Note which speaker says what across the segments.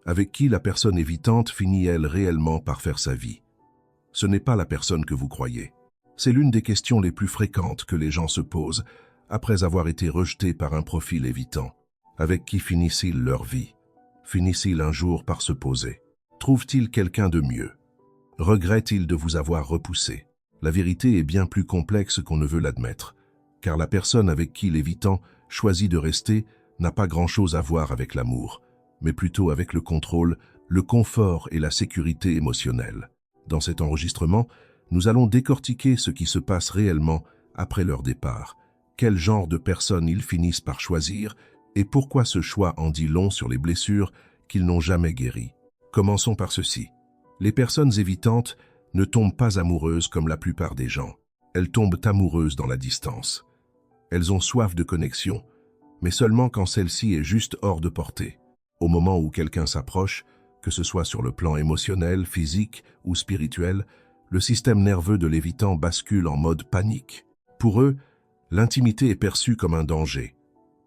Speaker 1: avec qui la personne évitante finit-elle réellement par faire sa vie? Ce n'est pas la personne que vous croyez. C'est l'une des questions les plus fréquentes que les gens se posent après avoir été rejetés par un profil évitant. Avec qui finissent-ils leur vie? Finissent-ils un jour par se poser? Trouvent-ils quelqu'un de mieux? Regrettent-ils de vous avoir repoussé? La vérité est bien plus complexe qu'on ne veut l'admettre, car la personne avec qui l'évitant choisit de rester n'a pas grand-chose à voir avec l'amour, mais plutôt avec le contrôle, le confort et la sécurité émotionnelle. Dans cet enregistrement, nous allons décortiquer ce qui se passe réellement après leur départ, quel genre de personnes ils finissent par choisir et pourquoi ce choix en dit long sur les blessures qu'ils n'ont jamais guéries. Commençons par ceci. Les personnes évitantes ne tombent pas amoureuses comme la plupart des gens. Elles tombent amoureuses dans la distance. Elles ont soif de connexion, mais seulement quand celle-ci est juste hors de portée. Au moment où quelqu'un s'approche, que ce soit sur le plan émotionnel, physique ou spirituel, le système nerveux de l'évitant bascule en mode panique. Pour eux, l'intimité est perçue comme un danger.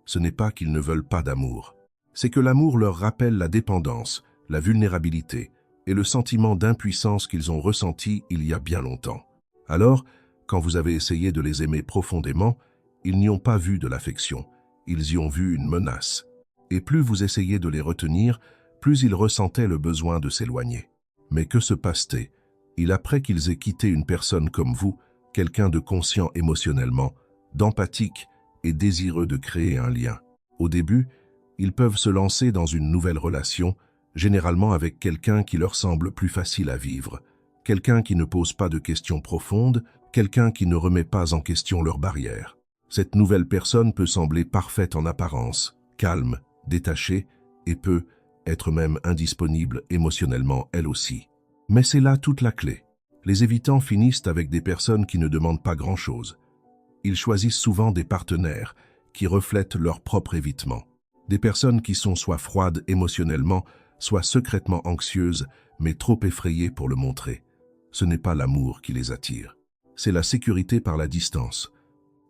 Speaker 1: Ce n'est pas qu'ils ne veulent pas d'amour. C'est que l'amour leur rappelle la dépendance, la vulnérabilité et le sentiment d'impuissance qu'ils ont ressenti il y a bien longtemps. Alors, quand vous avez essayé de les aimer profondément, ils n'y ont pas vu de l'affection, ils y ont vu une menace. Et plus vous essayez de les retenir, plus ils ressentaient le besoin de s'éloigner. Mais que se passe-t-il après qu'ils aient quitté une personne comme vous, quelqu'un de conscient émotionnellement, d'empathique et désireux de créer un lien? Au début, ils peuvent se lancer dans une nouvelle relation, généralement avec quelqu'un qui leur semble plus facile à vivre, quelqu'un qui ne pose pas de questions profondes, quelqu'un qui ne remet pas en question leurs barrières. Cette nouvelle personne peut sembler parfaite en apparence, calme, détachée, et peut être même indisponible émotionnellement elle aussi. Mais c'est là toute la clé. Les évitants finissent avec des personnes qui ne demandent pas grand-chose. Ils choisissent souvent des partenaires qui reflètent leur propre évitement. Des personnes qui sont soit froides émotionnellement, soit secrètement anxieuses, mais trop effrayées pour le montrer. Ce n'est pas l'amour qui les attire. C'est la sécurité par la distance.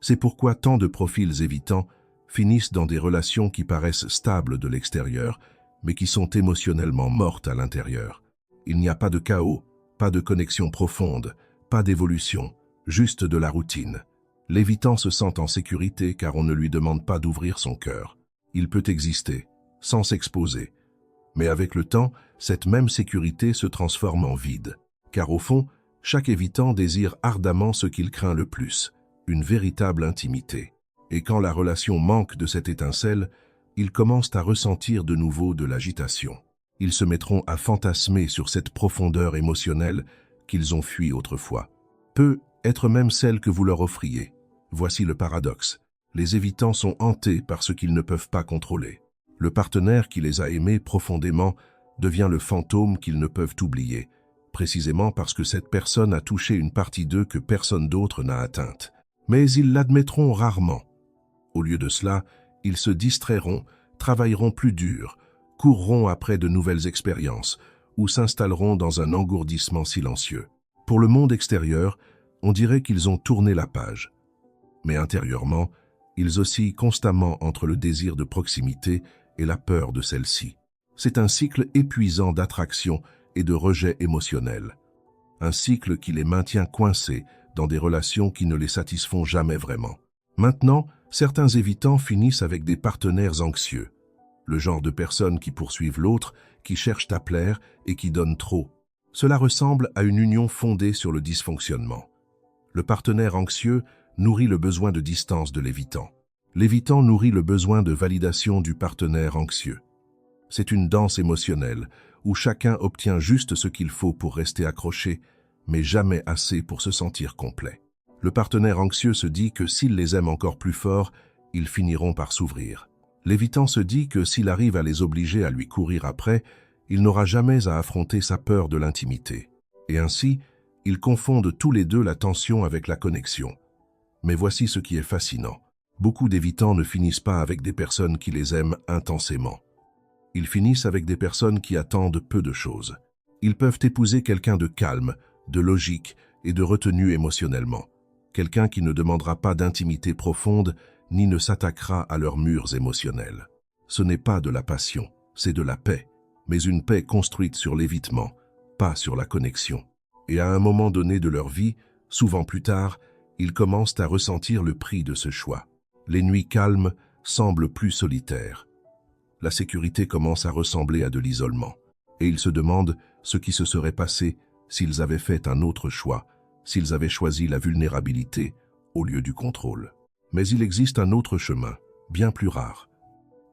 Speaker 1: C'est pourquoi tant de profils évitants finissent dans des relations qui paraissent stables de l'extérieur, mais qui sont émotionnellement mortes à l'intérieur. Il n'y a pas de chaos, pas de connexion profonde, pas d'évolution, juste de la routine. L'évitant se sent en sécurité car on ne lui demande pas d'ouvrir son cœur. Il peut exister, sans s'exposer. Mais avec le temps, cette même sécurité se transforme en vide. Car au fond, chaque évitant désire ardemment ce qu'il craint le plus, une véritable intimité. Et quand la relation manque de cette étincelle, ils commencent à ressentir de nouveau de l'agitation. Ils se mettront à fantasmer sur cette profondeur émotionnelle qu'ils ont fui autrefois. Peut être même celle que vous leur offriez. Voici le paradoxe. Les évitants sont hantés par ce qu'ils ne peuvent pas contrôler. Le partenaire qui les a aimés profondément devient le fantôme qu'ils ne peuvent oublier, précisément parce que cette personne a touché une partie d'eux que personne d'autre n'a atteinte. Mais ils l'admettront rarement. Au lieu de cela, ils se distrairont, travailleront plus dur, courront après de nouvelles expériences ou s'installeront dans un engourdissement silencieux. Pour le monde extérieur, on dirait qu'ils ont tourné la page. Mais intérieurement, ils oscillent constamment entre le désir de proximité et la peur de celle-ci. C'est un cycle épuisant d'attraction et de rejet émotionnel. Un cycle qui les maintient coincés dans des relations qui ne les satisfont jamais vraiment. Maintenant, certains évitants finissent avec des partenaires anxieux. Le genre de personnes qui poursuivent l'autre, qui cherchent à plaire et qui donnent trop. Cela ressemble à une union fondée sur le dysfonctionnement. Le partenaire anxieux nourrit le besoin de distance de l'évitant. L'évitant nourrit le besoin de validation du partenaire anxieux. C'est une danse émotionnelle où chacun obtient juste ce qu'il faut pour rester accroché, mais jamais assez pour se sentir complet. Le partenaire anxieux se dit que s'il les aime encore plus fort, ils finiront par s'ouvrir. L'évitant se dit que s'il arrive à les obliger à lui courir après, il n'aura jamais à affronter sa peur de l'intimité. Et ainsi, ils confondent tous les deux la tension avec la connexion. Mais voici ce qui est fascinant. Beaucoup d'évitants ne finissent pas avec des personnes qui les aiment intensément. Ils finissent avec des personnes qui attendent peu de choses. Ils peuvent épouser quelqu'un de calme, de logique et de retenu émotionnellement. Quelqu'un qui ne demandera pas d'intimité profonde ni ne s'attaquera à leurs murs émotionnels. Ce n'est pas de la passion, c'est de la paix. mais une paix construite sur l'évitement, pas sur la connexion. Et à un moment donné de leur vie, souvent plus tard, ils commencent à ressentir le prix de ce choix. Les nuits calmes semblent plus solitaires. La sécurité commence à ressembler à de l'isolement. Et ils se demandent ce qui se serait passé s'ils avaient fait un autre choix, s'ils avaient choisi la vulnérabilité au lieu du contrôle. Mais il existe un autre chemin, bien plus rare.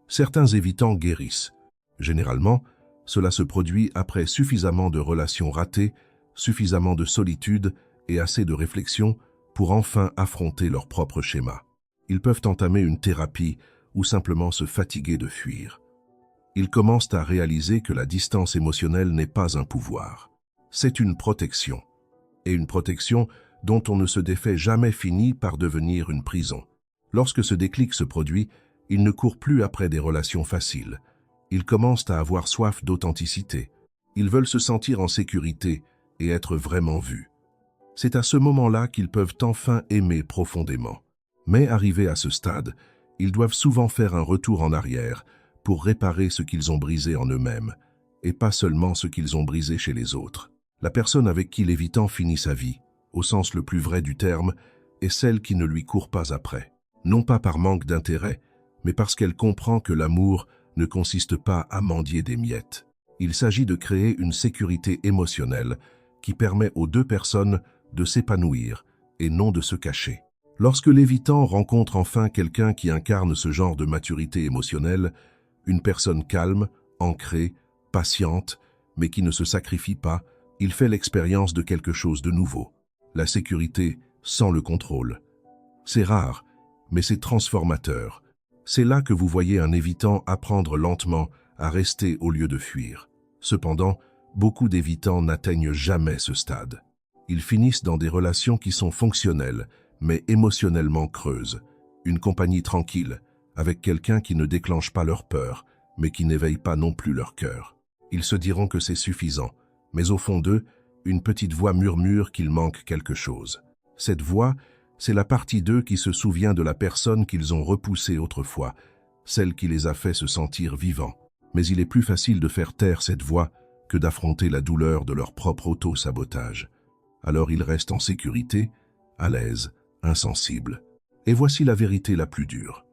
Speaker 1: Certains évitants guérissent. Généralement, cela se produit après suffisamment de relations ratées, suffisamment de solitude et assez de réflexion pour enfin affronter leur propre schéma. Ils peuvent entamer une thérapie ou simplement se fatiguer de fuir. Ils commencent à réaliser que la distance émotionnelle n'est pas un pouvoir. C'est une protection. Et une protection dont on ne se défait jamais finit par devenir une prison. Lorsque ce déclic se produit, ils ne courent plus après des relations faciles. Ils commencent à avoir soif d'authenticité. Ils veulent se sentir en sécurité et être vraiment vus. C'est à ce moment-là qu'ils peuvent enfin aimer profondément. Mais arrivés à ce stade, ils doivent souvent faire un retour en arrière pour réparer ce qu'ils ont brisé en eux-mêmes, et pas seulement ce qu'ils ont brisé chez les autres. La personne avec qui l'évitant finit sa vie, au sens le plus vrai du terme, est celle qui ne lui court pas après. Non pas par manque d'intérêt, mais parce qu'elle comprend que l'amour ne consiste pas à mendier des miettes. Il s'agit de créer une sécurité émotionnelle qui permet aux deux personnes de s'épanouir et non de se cacher. Lorsque l'évitant rencontre enfin quelqu'un qui incarne ce genre de maturité émotionnelle, une personne calme, ancrée, patiente, mais qui ne se sacrifie pas, il fait l'expérience de quelque chose de nouveau. La sécurité sans le contrôle. C'est rare, mais c'est transformateur. C'est là que vous voyez un évitant apprendre lentement à rester au lieu de fuir. Cependant, beaucoup d'évitants n'atteignent jamais ce stade. Ils finissent dans des relations qui sont fonctionnelles, mais émotionnellement creuses. Une compagnie tranquille, avec quelqu'un qui ne déclenche pas leur peur, mais qui n'éveille pas non plus leur cœur. Ils se diront que c'est suffisant, mais au fond d'eux, une petite voix murmure qu'il manque quelque chose. Cette voix, c'est la partie d'eux qui se souvient de la personne qu'ils ont repoussée autrefois, celle qui les a fait se sentir vivants. Mais il est plus facile de faire taire cette voix que d'affronter la douleur de leur propre auto-sabotage. Alors ils restent en sécurité, à l'aise, insensibles. Et voici la vérité la plus dure.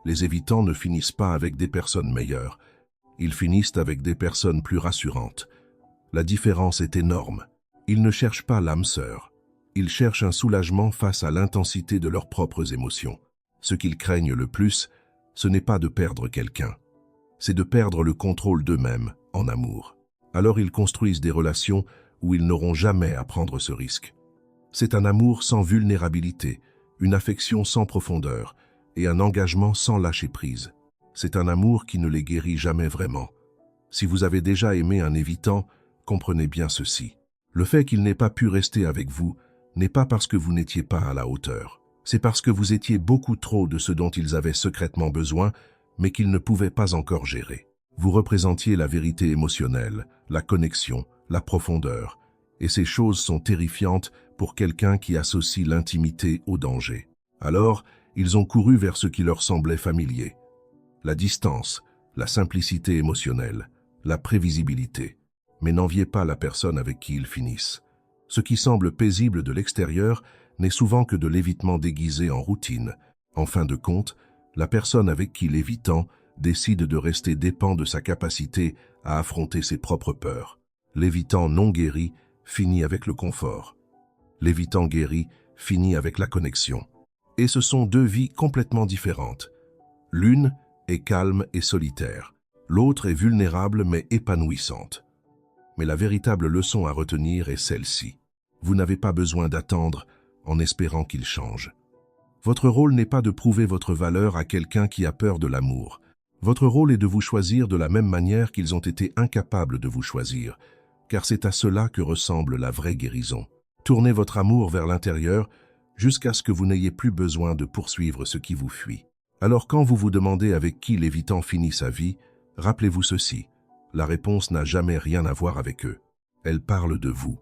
Speaker 1: Les évitants ne finissent pas avec des personnes meilleures, ils finissent avec des personnes plus rassurantes. La différence est énorme. Ils ne cherchent pas l'âme sœur. Ils cherchent un soulagement face à l'intensité de leurs propres émotions. Ce qu'ils craignent le plus, ce n'est pas de perdre quelqu'un. C'est de perdre le contrôle d'eux-mêmes en amour. Alors ils construisent des relations où ils n'auront jamais à prendre ce risque. C'est un amour sans vulnérabilité, une affection sans profondeur et un engagement sans lâcher prise. C'est un amour qui ne les guérit jamais vraiment. Si vous avez déjà aimé un évitant, comprenez bien ceci. Le fait qu'il n'ait pas pu rester avec vous n'est pas parce que vous n'étiez pas à la hauteur. C'est parce que vous étiez beaucoup trop de ce dont ils avaient secrètement besoin, mais qu'ils ne pouvaient pas encore gérer. Vous représentiez la vérité émotionnelle, la connexion, la profondeur, et ces choses sont terrifiantes pour quelqu'un qui associe l'intimité au danger. Alors, ils ont couru vers ce qui leur semblait familier. La distance, la simplicité émotionnelle, la prévisibilité. Mais n'enviez pas la personne avec qui ils finissent. Ce qui semble paisible de l'extérieur n'est souvent que de l'évitement déguisé en routine. En fin de compte, la personne avec qui l'évitant décide de rester dépend de sa capacité à affronter ses propres peurs. L'évitant non guéri finit avec le confort. L'évitant guéri finit avec la connexion. Et ce sont deux vies complètement différentes. L'une est calme et solitaire. L'autre est vulnérable mais épanouissante. Mais la véritable leçon à retenir est celle-ci. Vous n'avez pas besoin d'attendre en espérant qu'il change. Votre rôle n'est pas de prouver votre valeur à quelqu'un qui a peur de l'amour. Votre rôle est de vous choisir de la même manière qu'ils ont été incapables de vous choisir, car c'est à cela que ressemble la vraie guérison. Tournez votre amour vers l'intérieur jusqu'à ce que vous n'ayez plus besoin de poursuivre ce qui vous fuit. Alors quand vous vous demandez avec qui l'évitant finit sa vie, rappelez-vous ceci. La réponse n'a jamais rien à voir avec eux. Elle parle de vous.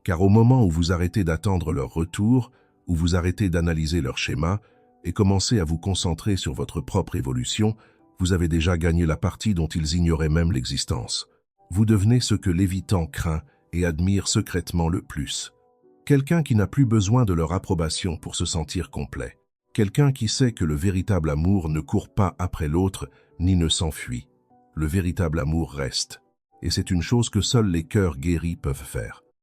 Speaker 1: Car au moment où vous arrêtez d'attendre leur retour, où vous arrêtez d'analyser leur schéma et commencez à vous concentrer sur votre propre évolution, vous avez déjà gagné la partie dont ils ignoraient même l'existence. Vous devenez ce que l'évitant craint et admire secrètement le plus. Quelqu'un qui n'a plus besoin de leur approbation pour se sentir complet. Quelqu'un qui sait que le véritable amour ne court pas après l'autre, ni ne s'enfuit. Le véritable amour reste. Et c'est une chose que seuls les cœurs guéris peuvent faire.